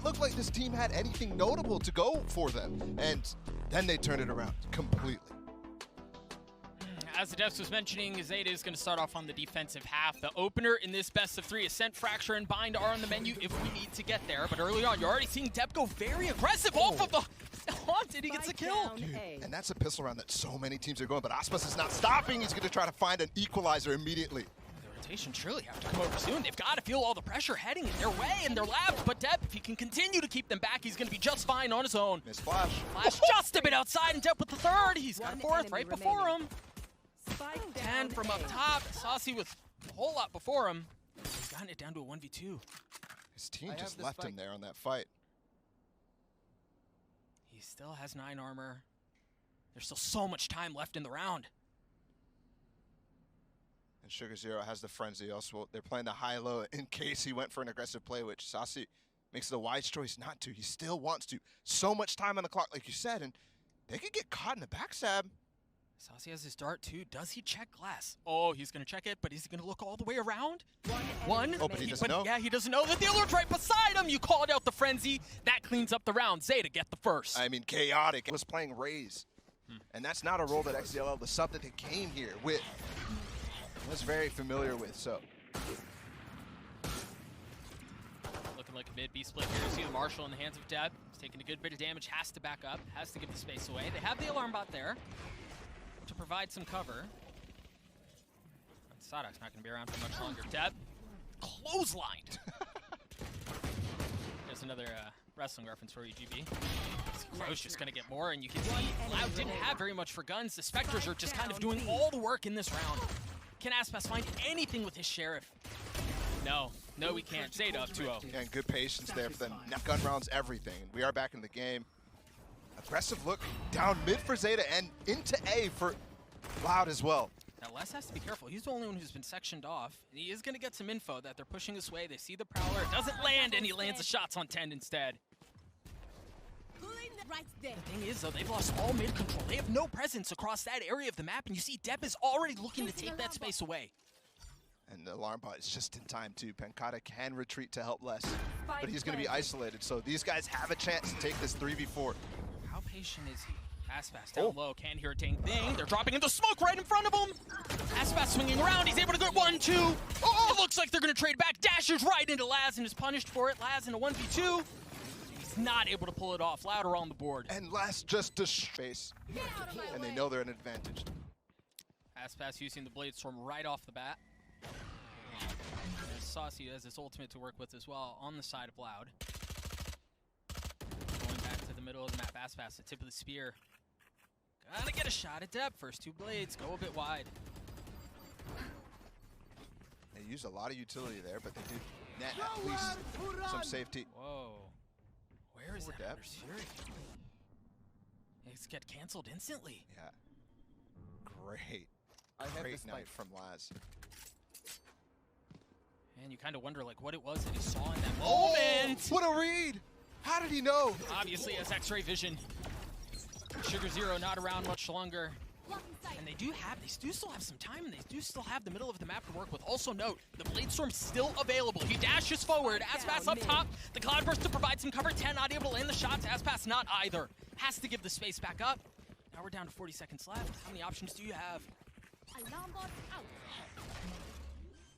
look like this team had anything notable to go for them. And then they turned it around completely. As the devs was mentioning, ZETA is going to start off on the defensive half. The opener in this best of 3, Ascent, Fracture, and Bind are on the menu if we need to get there. But early on, you're already seeing Dep go very aggressive off of the Haunted. He gets a kill. Dude, and that's a pistol round that so many teams are going, but Aspas is not stopping. He's going to try to find an equalizer immediately. The rotation surely have to come over soon. They've got to feel all the pressure heading in their way and their labs. But Dep, if he can continue to keep them back, he's going to be just fine on his own. Miss Flash. Flash just a bit outside, and Dep with the third. He's got a fourth right before him. 10 from up top. Saucy with a whole lot before him. He's gotten it down to a 1v2. His team just left him there on that fight. He still has 9 armor. There's still so much time left in the round. And Sugar Zero has the frenzy. Also, they're playing the high-low in case he went for an aggressive play, which Saucy makes it a wise choice not to. He still wants to. So much time on the clock, like you said, and they could get caught in the backstab. Saucy has his dart too. Does he check glass? Oh, he's going to check it, but is he going to look all the way around? One. Oh, but he doesn't know. Yeah, he doesn't know that the alert's right beside him. You called out the frenzy. That cleans up the round. ZETA get the first. I mean, Chaotic was playing Raze. And that's not a role that XDLL, the sub that they came here with, was very familiar with, so. Looking like a mid-B split here. You see the Marshall in the hands of Deb. He's taking a good bit of damage, has to back up, has to give the space away. They have the alarm bot there to provide some cover. Sadok's not going to be around for much longer. Deb, clotheslined. There's another wrestling reference for you, GB. Crow's just going to get more, and you can see Loud didn't have very much for guns. The Spectres are just kind of doing all the work in this round. Can Aspas find anything with his Sheriff? No, we can't. ZETA up 2-0. And good patience there for them. Gun rounds everything. We are back in the game. Aggressive look down mid for ZETA and into A for Loud as well. Now Les has to be careful. He's the only one who's been sectioned off. And he is going to get some info that they're pushing this way. They see the Prowler. It doesn't land, and he lands the shots on 10 instead. The thing is, though, they've lost all mid control. They have no presence across that area of the map, and you see Dep is already looking to take that space away. And the alarm bot is just in time, too. Pancata can retreat to help Les, but he's going to be isolated. So these guys have a chance to take this 3v4. How patient is he? Aspas down low, can't hear a dang thing. They're dropping into smoke right in front of him. Aspas swinging around, he's able to get 1-2. Oh, it looks like they're going to trade back. Dashes right into Laz and is punished for it. Laz in a 1v2. He's not able to pull it off. Louder on the board. And Laz just to space. And they know they're an advantage. Aspas using the Blade Storm right off the bat. There's Saucy has his ultimate to work with as well on the side of Loud. Going back to the middle of the map. Aspas, the tip of the spear. Gotta get a shot at Dep. First 2 blades, go a bit wide. They use a lot of utility there, but they did net at least some safety. Whoa. Where is that Dep? Fury? It's get canceled instantly. Yeah. Great night from Laz. And you kind of wonder like what it was that he saw in that moment. What a read! How did he know? Obviously has X-ray vision. Sugar Zero not around much longer. And they do still have some time, and they do still have the middle of the map to work with. Also note, the Blade Storm's still available. He dashes forward. Aspas up top. The Cloudburst to provide some cover. 10 not able to land the shots. Aspas not either. Has to give the space back up. Now we're down to 40 seconds left. How many options do you have?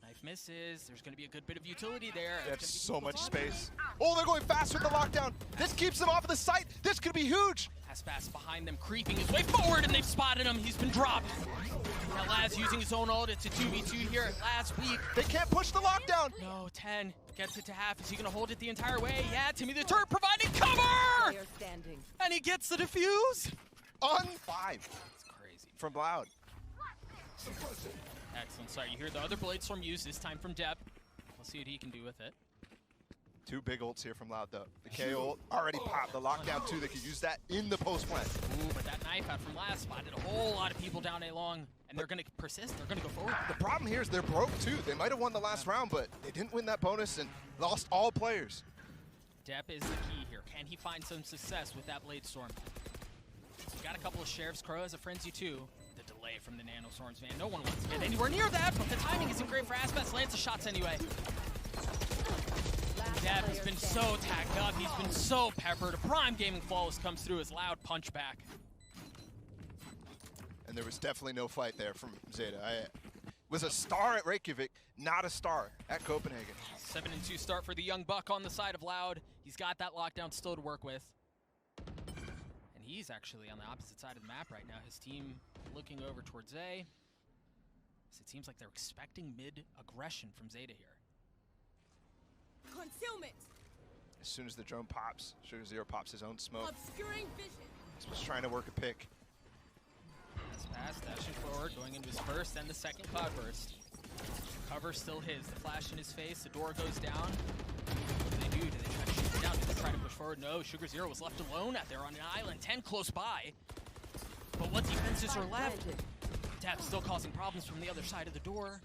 Knife misses. There's going to be a good bit of utility there. They have so much space. Oh, they're going faster with the lockdown. This keeps them off of the site. This could be huge. Aspas behind them, creeping his way forward, and they've spotted him. He's been dropped. Now Laz using his own ult. It's a 2v2 here. Laz weak. They can't push the lockdown. No, 10 gets it to half. Is he going to hold it the entire way? Yeah, Timmy the Turk providing cover! And he gets the defuse. On 5. It's crazy. From Loud. Excellent. Sorry, you hear the other Blade Storm used this time from Dep. We'll see what he can do with it. 2 big ults here from Loud, though. The KO ult already popped. The lockdown, too. They could use that in the post plant. Ooh, but that knife out from Last spotted a whole lot of people down A long, and they're going to persist. They're going to go forward. The problem here is they're broke, too. They might have won the last round, but they didn't win that bonus and lost all players. Dep is the key here. Can he find some success with that Blade Storm? He's got a couple of Sheriffs. Crow has a Frenzy, too. The delay from the Nano Storms, man. No one wants to get anywhere near that, but the timing isn't great for Aspas. Lands the shots anyway. Def has been so tagged up. He's been so peppered. Prime Gaming Flawless comes through his loud punchback. And there was definitely no fight there from ZETA. Was a star at Reykjavik, not a star at Copenhagen. 7-2 start for the young buck on the side of Loud. He's got that lockdown still to work with. And he's actually on the opposite side of the map right now. His team looking over towards A. So it seems like they're expecting mid-aggression from ZETA here. Concealment. As soon as the drone pops, Sugar Zero pops his own smoke. Obscuring vision. He's just trying to work a pick. Pass, dashing forward, going into his first and the second cloud burst. Cover still his. The flash in his face. The door goes down. What do? Do they try to shoot it down? Do they try to push forward? No. Sugar Zero was left alone out there on an island. 10 close by. But what defenses are left? Tap still causing problems from the other side of the door.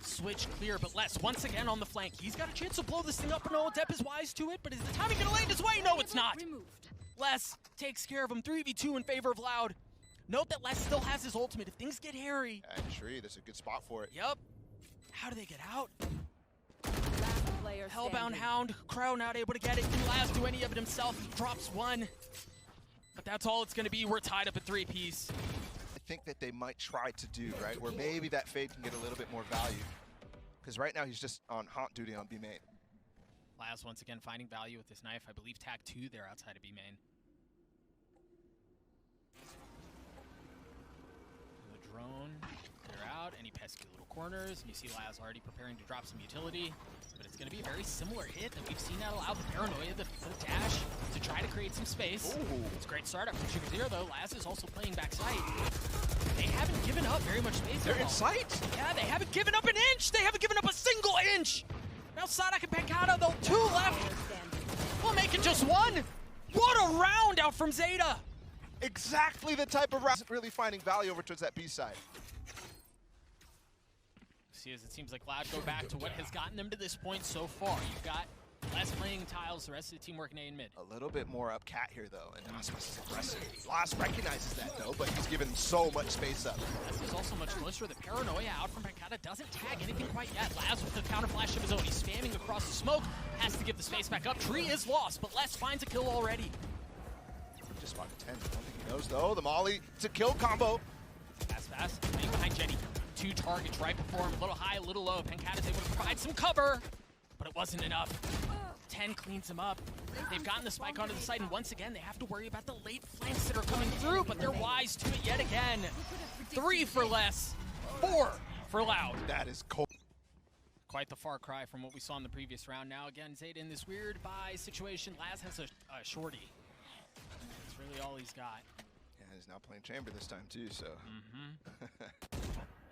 Switch clear, but Les once again on the flank. He's got a chance to blow this thing up, and all Depp is wise to it, but is the timing gonna land his way? No, it's not. Les takes care of him. 3v2 in favor of Loud. Note that Les still has his ultimate. If things get hairy. And Shree, that's a good spot for it. Yep. How do they get out? Player Hellbound standing. Hound. Crow not able to get it. Can Laz do any of it himself? He drops one. But that's all it's going to be. We're tied up at 3-piece. I think that they might try to do, right? Where maybe that Fade can get a little bit more value. Because right now he's just on haunt duty on B main. Laz once again finding value with this knife. I believe tag 2 there outside of B main. The drone, they're out. Any pesky little corners. And you see Laz already preparing to drop some utility. But it's going to be a very similar hit that we've seen out loud. The paranoia, the dash to try to create some space. Ooh. It's a great startup from Sugar Zero though. Laz is also playing backside. They haven't given up very much space. They're in sight. Yeah, they haven't given up an inch. They haven't given up a single inch. Now Sadak and Pancata, though, 2 left. We'll make it just 1. What a round out from ZETA. Exactly the type of round. Really finding value over towards that B side. See, as it seems like Loud go back to what has gotten them to this point so far. You've got Les playing tiles, the rest of the team working A and mid. A little bit more up cat here, though, and Aspas is aggressive. Las recognizes that, though, but he's given so much space up. Les is also much closer. The paranoia out from Pancata doesn't tag anything quite yet. Laz with the counter flash of his own. He's spamming across the smoke. Has to give the space back up. Tree is lost, but Les finds a kill already. Just spotted 10. I don't think he knows, though. The Molly, it's a kill combo. Fast, staying behind Jenny. 2 targets right before him. A little high, a little low. Pancata's able to provide some cover, but it wasn't enough. 10 cleans him up. They've gotten the spike onto the side, and once again, they have to worry about the late flanks that are coming through, but they're wise to it yet again. 3 for Les, 4 for Loud. That is cold. Quite the far cry from what we saw in the previous round. Now again, ZETA in this weird buy situation. Laz has a shorty. That's really all he's got. Yeah, he's now playing Chamber this time, too, so.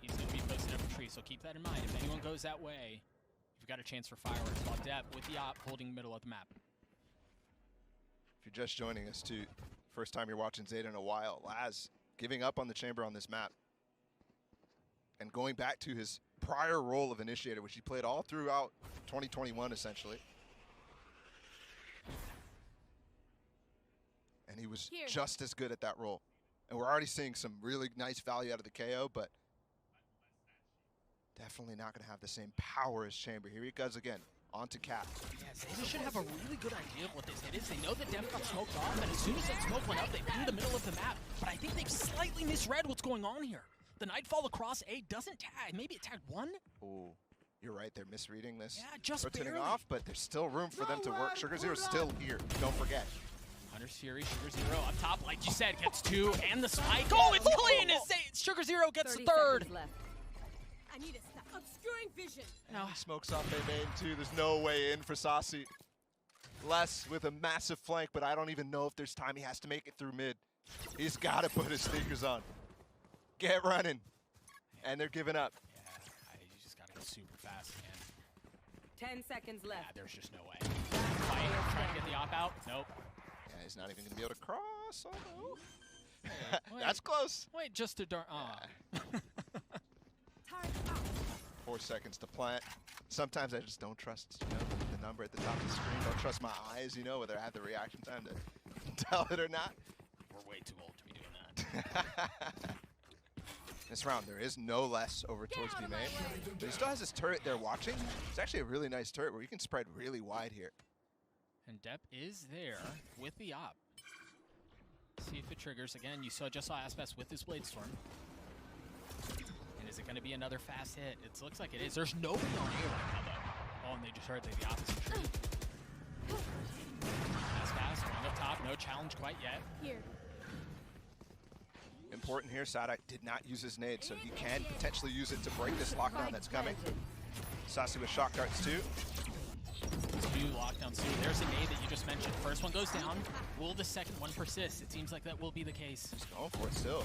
He's going to be posted up a tree, so keep that in mind. If anyone goes that way, you've got a chance for fireworks. While Depp with the op holding middle of the map. If you're just joining us, too, first time you're watching ZETA in a while, Laz giving up on the Chamber on this map and going back to his prior role of Initiator, which he played all throughout 2021, essentially. And he was just as good at that role. And we're already seeing some really nice value out of the KO, but definitely not going to have the same power as Chamber. Here he goes again, onto Cap. Yeah, ZETA should have a really good idea of what this hit is. They know that Dev got smoked off, and as soon as that smoke went up, they pinged the middle of the map. But I think they've slightly misread what's going on here. The Nightfall across A doesn't tag. Maybe it tagged 1? Oh, you're right. They're misreading this. Yeah, just rotating barely. off, but there's still room for them to work. Sugar Zero's still here. Don't forget. Hunter's Fury, Sugar Zero up top, like you said, gets 2, and the spike. Oh, it's clean! Sugar Zero gets the 3rd. I need a stop. Obscuring vision. No. He smokes off their main, too. There's no way in for Saucy. Les with a massive flank, but I don't even know if there's time he has to make it through mid. He's got to put his sneakers on. Get running. And they're giving up. Yeah, you just got to go super fast, man. 10 seconds left. Yeah, there's just no way. Fight, trying to get the op out. Nope. Yeah, he's not even going to be able to cross. Oh, no. Wait. That's close. Wait, just to darn. Time out. 4 seconds to plant. Sometimes I just don't trust, the number at the top of the screen. Don't trust my eyes, whether I have the reaction time to tell it or not. We're way too old to be doing that. This round, there is no less over towards B main. But he still has his turret there watching. It's actually a really nice turret where you can spread really wide here. And Depp is there with the op. See if it triggers. Again, you just saw Aspes with his Blade Storm. And is it going to be another fast hit? It looks like it is. There's nobody on A right now, though. Oh, and they just heard the opposite tree. Aspes going up top. No challenge quite yet. Here. Important here, Sadak did not use his nade, so he can potentially use it to break this lockdown that's coming. Sassy with shock darts too. 2 lockdowns too. There's a nade that you just mentioned. First one goes down. Will the second one persist? It seems like that will be the case. He's going for it still.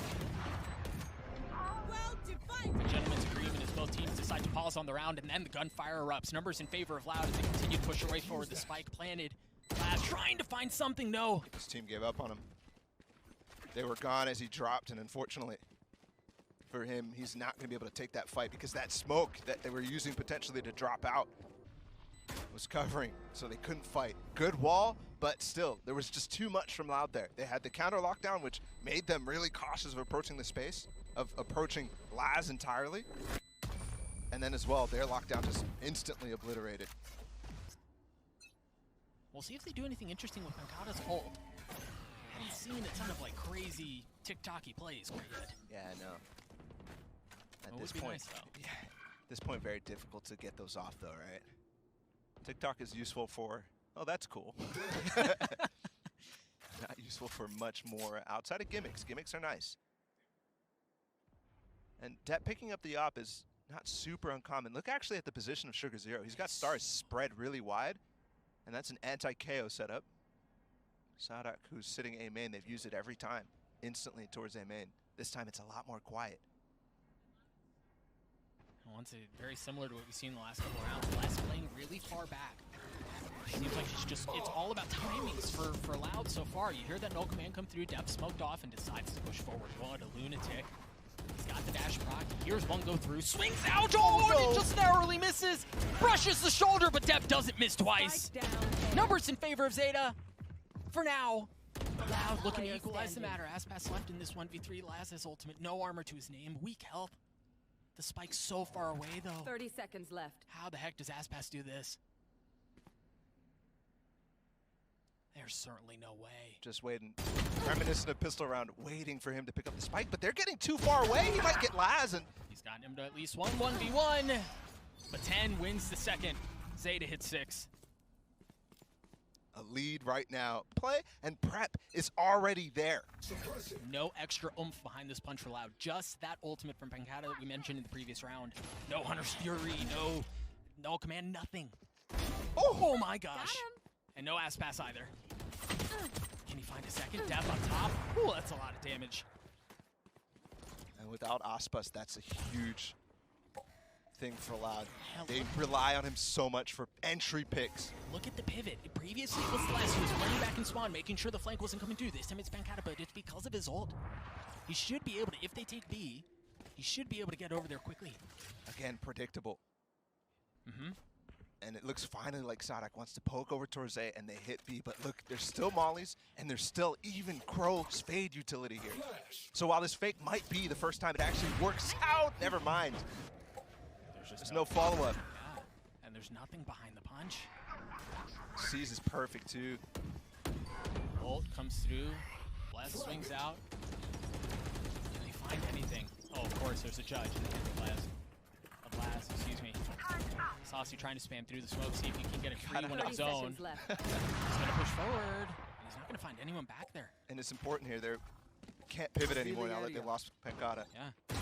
Well defined. A gentleman's agreement as both teams decide to pause on the round, and then the gunfire erupts. Numbers in favor of Loud as they continue to push their way forward. The spike planted. Lad trying to find something. No. This team gave up on him. They were gone as he dropped, and unfortunately for him, he's not going to be able to take that fight because that smoke that they were using potentially to drop out was covering, so they couldn't fight. Good wall, but still, there was just too much from Loud there. They had the counter lockdown, which made them really cautious of approaching the space, of approaching Laz entirely. And then as well, their lockdown just instantly obliterated. We'll see if they do anything interesting with Pancata's ult. Haven't seen a ton of like crazy TikTok-y plays quite yet. Yeah, I know. At It this would be point, nice, though. yeah, at this point, very difficult to get those off, though, right? TikTok is useful for, oh, that's cool. Not useful for much more outside of gimmicks. Gimmicks are nice. And Depp picking up the op is not super uncommon. Look actually at the position of Sugar Zero. He's got stars spread really wide, and that's an anti-KO setup. Sadak, who's sitting A main, they've used it every time, instantly towards A main. This time it's a lot more quiet. Once it very similar to what we've seen in the last couple of rounds. Les playing really far back. Seems like it's all about timings for Loud so far. You hear that no command come through, Depp smoked off and decides to push forward. What a lunatic. He's got the dash proc. Here's one go through, swings out, oh, and it just narrowly misses. Brushes the shoulder, but Depp doesn't miss twice. Numbers in favor of ZETA. For now, Loud looking to equalize the matter. Aspas left in this 1v3. Laz's ultimate, no armor to his name, weak health. The spike's so far away, though. 30 seconds left. How the heck does Aspas do this? There's certainly no way. Just waiting, reminiscent of pistol round, waiting for him to pick up the spike, but they're getting too far away. He might get Laz, and He's gotten him to at least 1v1, but 10 wins the second. ZETA hits 6. a lead right now. Play and prep is already there. No extra oomph behind this punch for Loud. Just that ultimate from Pancata that we mentioned in the previous round. No Hunter's Fury, no command, nothing. Oh my gosh. And no ass pass either. Can he find a second? Death on top. Ooh, that's a lot of damage. And without Aspas, that's a huge thing for Loud. They rely on him so much for entry picks. Look at the pivot. Previously it was Les who was running back in spawn, making sure the flank wasn't coming through. This time it's Pancata, but it's because of his ult. He should be able to, if they take B, he should be able to get over there quickly. Again, predictable. And it looks finally like Sadak wants to poke over towards A, and they hit B, but look, there's still mollies, and there's still even Crow's fade utility here. So while this fake might be the first time it actually works out, never mind. There's no follow-up. Yeah, and there's nothing behind the punch. C's is perfect too. Ult comes through, Blast swings out. Can they find anything? Oh, of course, there's a judge, and they hit the Blast. A Blast, excuse me. Saucy trying to spam through the smoke, see if he can get a free one of his own. He's gonna push forward. He's not gonna find anyone back there. And it's important here, they can't pivot anymore now that they lost Pancata. Yeah.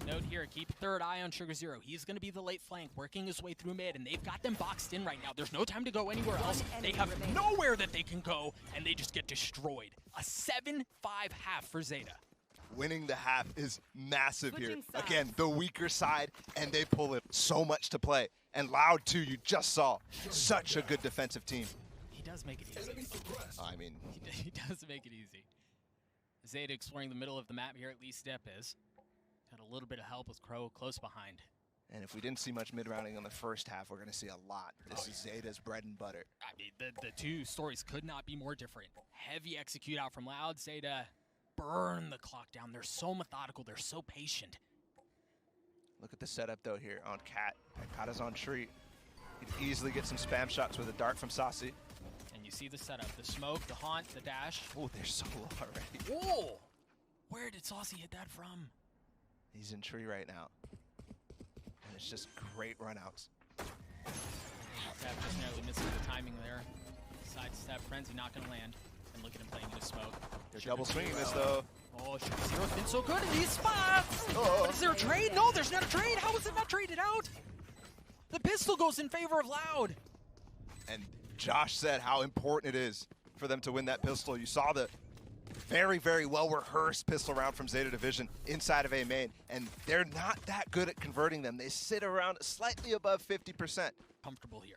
Note here, keep third eye on Sugar Zero. He's gonna be the late flank, working his way through mid, and they've got them boxed in right now. There's no time to go anywhere else. They have nowhere that they can go, and they just get destroyed. A 7-5 half for ZETA. Winning the half is massive here. Again, the weaker side, and they pull it so much to play. And Loud too, you just saw. Such a good defensive team. He does make it easy. I mean, he does make it easy. ZETA exploring the middle of the map here, at least Step is. Got a little bit of help with Crow close behind. and if we didn't see much mid-rounding in the first half, we're going to see a lot. This is ZETA's bread and butter. I mean, the two stories could not be more different. Heavy execute out from Loud. ZETA burn the clock down. They're so methodical. They're so patient. Look at the setup though here on Cat. Kata's on tree. He can easily get some spam shots with a dart from Saucy. And you see the setup. The smoke, the haunt, the dash. Oh, they're so low already. Whoa! Where did Saucy hit that from? He's in tree right now. And it's just great runouts. Tap just narrowly missing the timing there. Sidestep, Frenzy not gonna land. And look at him playing into smoke. They're double swinging this though. Oh, Zero's been so good in these spots! Oh. But is there a trade? No, there's not a trade! How is it not traded out? The pistol goes in favor of Loud. And Josh said how important it is for them to win that pistol. You saw the very, very well-rehearsed pistol round from Zeta Division inside of A main, and they're not that good at converting them. They sit around slightly above 50%. Comfortable here.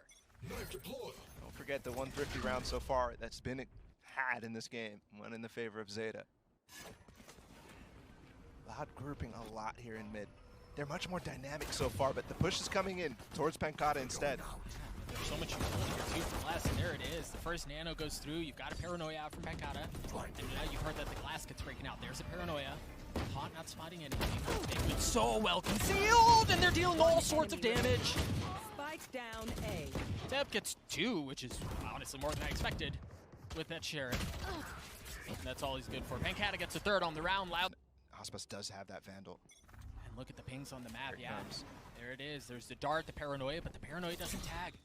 Don't forget the one thrifty round so far that's been had in this game, one in the favor of Zeta. Loud grouping a lot here in mid. They're much more dynamic so far, but the push is coming in towards Pankata instead. There's so much utility here too for Glass, and there it is. The first nano goes through. You've got a Paranoia out from Pankata. And now you've heard that the glass gets breaking out. There's a Paranoia. Haunt not spotting anything. They've been so well concealed, and they're dealing all sorts of damage. Spike down A. Deb gets 2, which is honestly more than I expected with that Sheriff. And that's all he's good for. Pankata gets a 3rd on the round. Loud. Hospice does have that Vandal. And look at the pings on the map. Here it Yeah, comes. there it is. There's the dart, the Paranoia, but the Paranoia doesn't tag.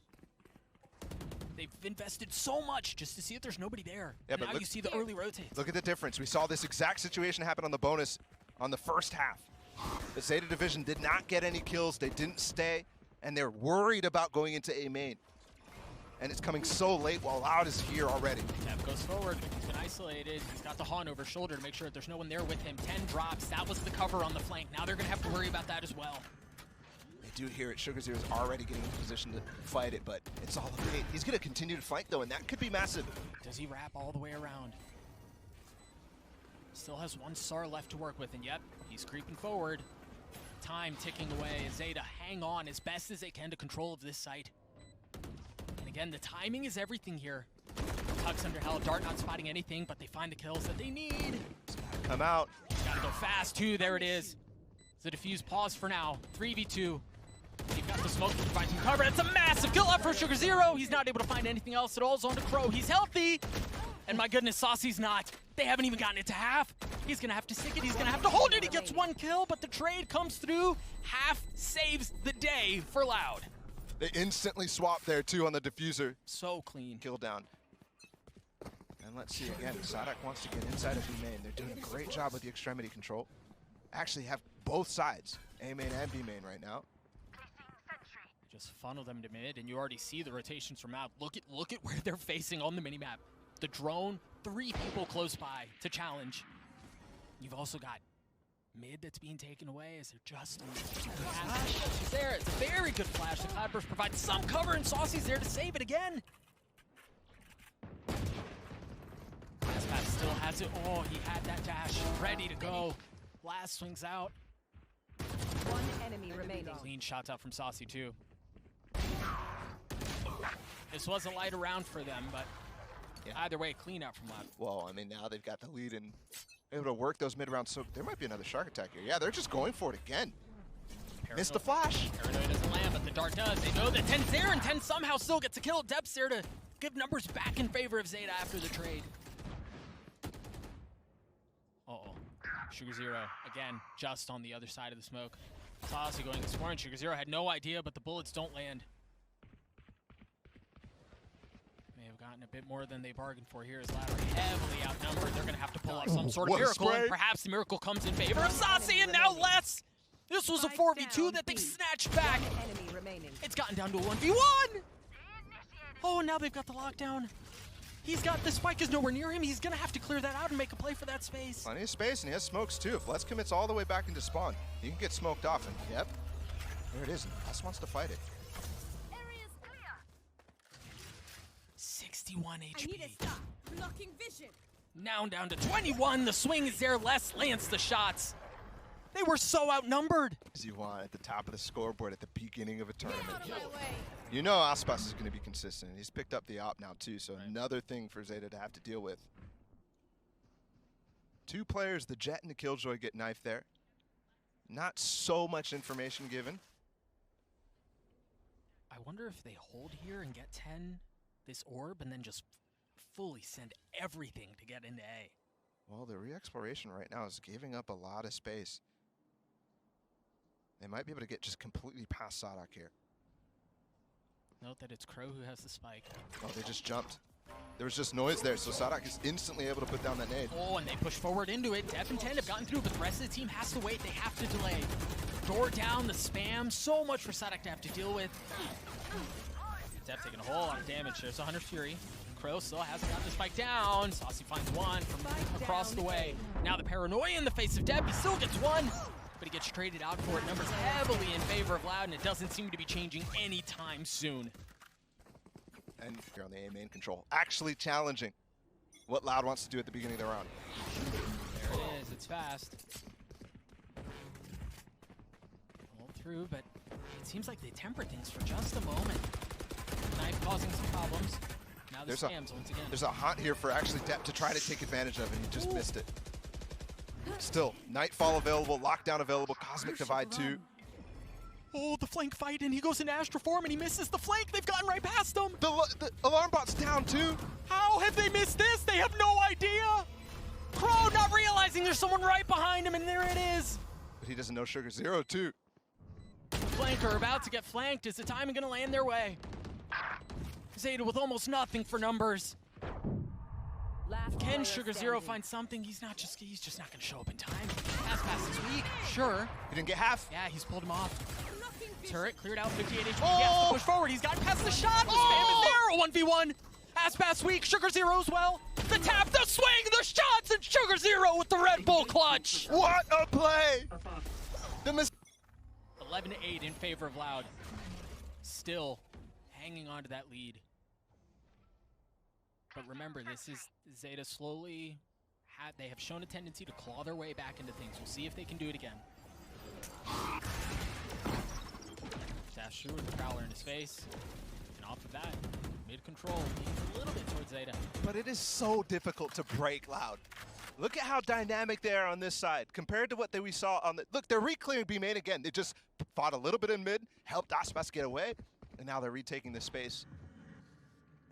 They've invested so much just to see if there's nobody there. Yeah, And but now look- you see the early rotates. Look at the difference. We saw this exact situation happen on the bonus on the first half. The Zeta Division did not get any kills. They didn't stay, and they're worried about going into A main. And it's coming so late while Loud is here already. Tap goes forward. He's been isolated. He's got the Haunt over shoulder to make sure that there's no one there with him. 10 drops. That was the cover on the flank. Now they're going to have to worry about that as well. They do hear it. Sugar Zero's already getting in position to fight it, but it's all okay. He's going to continue to flank, though, and that could be massive. Does he wrap all the way around? Still has 1 SAR left to work with, and yep, he's creeping forward. Time ticking away. Zeta hang on as best as they can to control of this site. And again, the timing is everything here. Tucks under hell, Dart not spotting anything, but they find the kills that they need. Come out. Gotta go fast too, there it is. The defuse pause for now, 3v2. You've got the smoke to provide some cover. That's a massive kill up for Sugar Zero. He's not able to find anything else at all. Zone to Crow, he's healthy. And my goodness, Saucy's not. They haven't even gotten it to half. He's gonna have to stick it, he's gonna have to hold it. He gets 1 kill, but the trade comes through. Half saves the day for Loud. They instantly swap there, too, on the diffuser. So clean. Kill down. And let's see again. Sadak wants to get inside of B main. They're doing a great job with the extremity control. Actually have both sides, A main and B main right now. Just funnel them to mid, and you already see the rotations from out. Look at where they're facing on the minimap. The drone, 3 people close by to challenge. You've also got mid that's being taken away as they're just She's there. It's a very good flash. The Cloudburst provides some cover, and Saucy's there to save it again. Aspat still has it. Oh, he had that dash ready to go. Last swings out. 1 enemy remaining. Clean shots out from Saucy too. This was a lighter round for them, but Yeah. either way, clean out from Loud. Well, I mean, now they've got the lead and able to work those mid rounds. So there might be another shark attack here. Yeah, they're just going for it again. Missed the flash. Paranoia doesn't land, but the dart does. They know that 10's there, and 10 somehow still gets a kill. Dep's there to give numbers back in favor of Zeta after the trade. Uh-oh. Sugar Zero, again, just on the other side of the smoke. Saucy going exploring. Sugar Zero had no idea, but the bullets don't land. May have gotten a bit more than they bargained for here as Ladder heavily outnumbered. They're going to have to pull off some sort of What a miracle, spray. and perhaps the miracle comes in favor of Saucy, and now less. This was a 4v2 that they've snatched back. 1 enemy remaining. It's gotten down to a 1v1. Oh, and now they've got the lockdown. He's got the spike is nowhere near him. He's gonna have to clear that out and make a play for that space. Plenty of space, and he has smokes too. If Les commits all the way back into spawn, he can get smoked off. And yep, there it is. And Les wants to fight it. 61 I need HP. to stop. Blocking vision. Now down to 21. The swing is there. Les lands the shots. They were so outnumbered. As you want at the top of the scoreboard at the beginning of a tournament. Out of my way. You know Aspas is going to be consistent. He's picked up the op now too, so another thing for Zeta to have to deal with. Two players, the Jet and the Killjoy, get knifed there. Not so much information given. I wonder if they hold here and get 10, this orb, and then just fully send everything to get into A. Well, the re-exploration right now is giving up a lot of space. They might be able to get just completely past Sadak here. Note that it's Crow who has the spike. Oh, they just jumped. There was just noise there, so Sadak is instantly able to put down that nade. Oh, and they push forward into it. Def and 10 have gotten through, but the rest of the team has to wait. They have to delay. Door down, the spam. So much for Sadak to have to deal with. Def taking a whole lot of damage. There's 100 Fury. Crow still hasn't got the spike down. Saucy finds one from across the way. Now the paranoia in the face of Def. He still gets one, but he gets traded out for it. Numbers heavily in favor of Loud, and it doesn't seem to be changing anytime soon. And here on the A main control, actually challenging what Loud wants to do at the beginning of the round. There it is, it's fast. Pulled through, but it seems like they tempered things for just a moment. Knife causing some problems. Now the scams once again. There's a hunt here for actually Depp to try to take advantage of, and he just missed it. Still, Nightfall available, Lockdown available, Cosmic Divide 2. Oh, the flank fight, and he goes into Astral form, and he misses the flank. They've gotten right past him. The alarm bot's down too. How have they missed this? They have no idea. Crow not realizing there's someone right behind him, and there it is. But he doesn't know Sugar Zero too. The flanker about to get flanked. Is the timing going to land their way? Zeta with almost nothing for numbers. Can Sugar Zero find something? He's just not going to show up in time. Pass is weak, sure. He didn't get half. Yeah, he's pulled him off. Turret cleared out, 58 HP. He has to push forward. He's got past the shot. The spam is there. A 1v1. Pass weak. Sugar Zero as well. The tap, the swing, the shots, and Sugar Zero with the Red Bull clutch. What a play! 11-8 in favor of Loud. Still hanging on to that lead. But remember, this is Zeta slowly. They have shown a tendency to claw their way back into things. We'll see if they can do it again. Dash through with the Prowler in his face. And off of that, mid-control, leans a little bit towards Zeta. But it is so difficult to break Loud. Look at how dynamic they are on this side compared to what we saw on the... Look, they're re-clearing B main again. They just fought a little bit in mid, helped Aspas get away, and now they're retaking the space.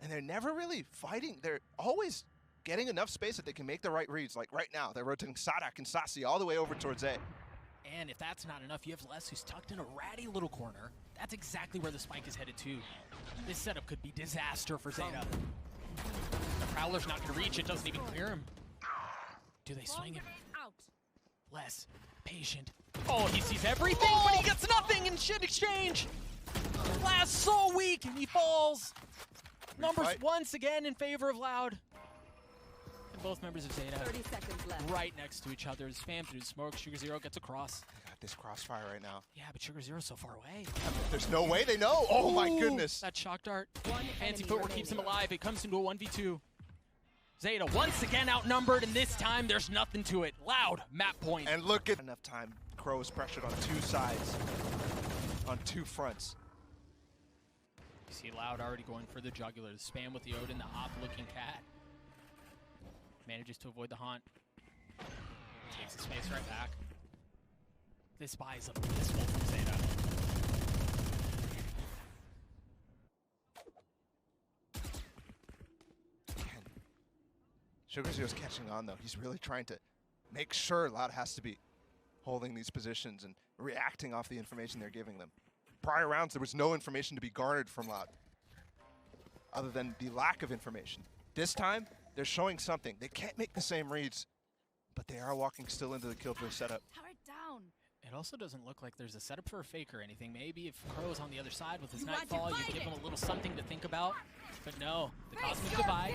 And they're never really fighting. They're always getting enough space that they can make the right reads. Like right now, they're rotating Sadak and Sasi all the way over towards A. And if that's not enough, you have Les, who's tucked in a ratty little corner. That's exactly where the spike is headed to. This setup could be disaster for Zeta. The Prowler's not going to reach. It doesn't even clear him. Do they swing him? Les, patient. Oh, he sees everything, but he gets nothing in shit exchange. Les so weak, and he falls. Numbers once again in favor of Loud. And both members of Zeta 30 seconds left. right next to each other. Spam through the smoke. Sugar Zero gets across. They got this crossfire right now. Yeah, but Sugar Zero's so far away. There's no way they know. Oh my goodness. That shock dart. Fancy footwork keeps him alive. It comes into a 1v2. Zeta once again outnumbered, and this time there's nothing to it. Loud map point. And look at enough time. Crow is pressured on two sides, on two fronts. You see Loud already going for the jugular. The spam with the Odin, the op-looking cat. Manages to avoid the haunt. Takes the space right back. This buys up blissful from Zeta. Sugar Zero's catching on though. He's really trying to make sure Loud has to be holding these positions and reacting off the information they're giving them. Prior rounds, there was no information to be garnered from Loud, other than the lack of information. This time, they're showing something. They can't make the same reads, but they are walking still into the Killjoy setup. Power down. It also doesn't look like there's a setup for a fake or anything. Maybe if Crow's on the other side with his Nightfall, you give him a little something to think about. But no, the Cosmic Divide.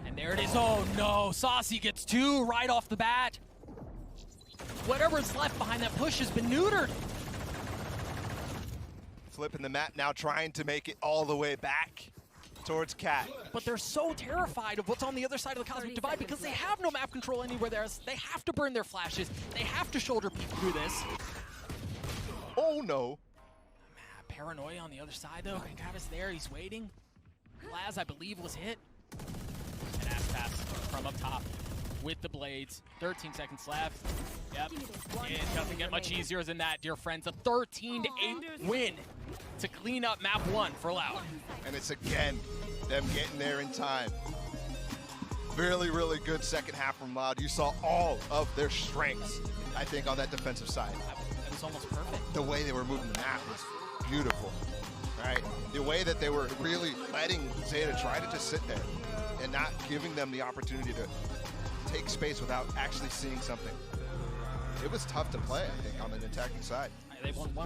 And there it is. Oh no, Saucy gets two right off the bat. Whatever's left behind that push has been neutered. Flipping the map now, trying to make it all the way back towards Cat. But they're so terrified of what's on the other side of the Cosmic Divide because they have no map control anywhere else. They have to burn their flashes. They have to shoulder peek through this. Oh no. Paranoia on the other side though. Travis there, he's waiting. Laz, I believe, was hit. And Aspas from up top with the blades. 13 seconds left. Yep. One It doesn't enemy get much remaining. easier than that, dear friends. A 13-8 win to clean up map 1 for Loud. And it's again them getting there in time. Really, really good second half from Loud. You saw all of their strengths, I think, on that defensive side. That was almost perfect. The way they were moving the map was beautiful, right? The way that they were really letting ZETA try to just sit there and not giving them the opportunity to take space without actually seeing something. It was tough to play, I think, on an attacking side. They won one.